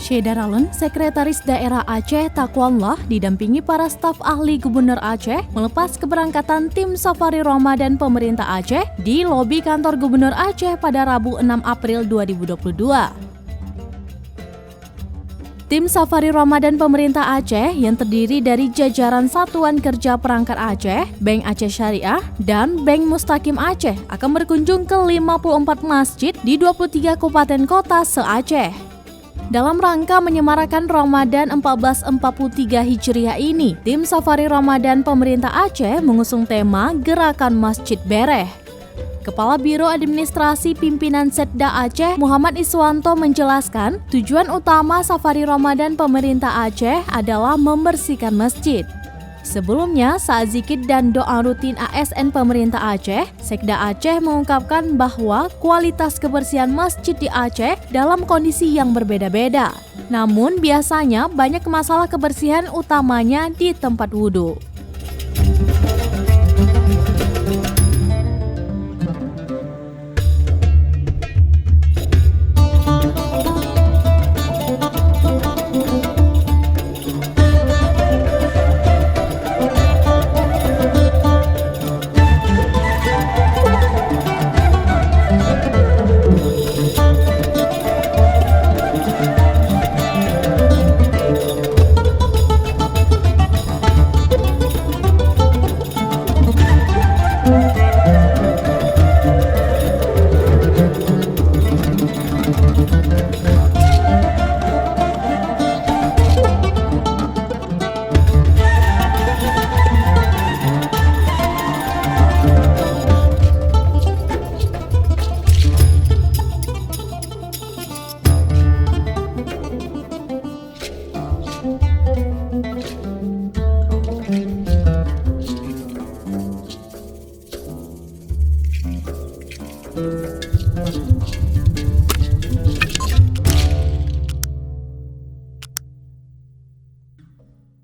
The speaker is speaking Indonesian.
Syeda Ralen, Sekretaris Daerah Aceh Taqwallah, didampingi para staf ahli Gubernur Aceh melepas keberangkatan tim Safari Ramadan pemerintah Aceh di lobi kantor Gubernur Aceh pada Rabu 6 April 2022. Tim Safari Ramadan pemerintah Aceh yang terdiri dari jajaran Satuan Kerja Perangkat Aceh, Bank Aceh Syariah, dan Bank Mustaqim Aceh akan berkunjung ke 54 masjid di 23 kabupaten kota se-Aceh. Dalam rangka menyemarakan Ramadan 1443 Hijriah ini, tim Safari Ramadan pemerintah Aceh mengusung tema Gerakan Masjid Bereh. Kepala Biro Administrasi Pimpinan Setda Aceh, Muhammad Iswanto menjelaskan, tujuan utama Safari Ramadan pemerintah Aceh adalah membersihkan masjid. Sebelumnya, saat zikir dan doa rutin ASN pemerintah Aceh, Sekda Aceh mengungkapkan bahwa kualitas kebersihan masjid di Aceh dalam kondisi yang berbeda-beda. Namun, biasanya banyak masalah kebersihan utamanya di tempat wudhu.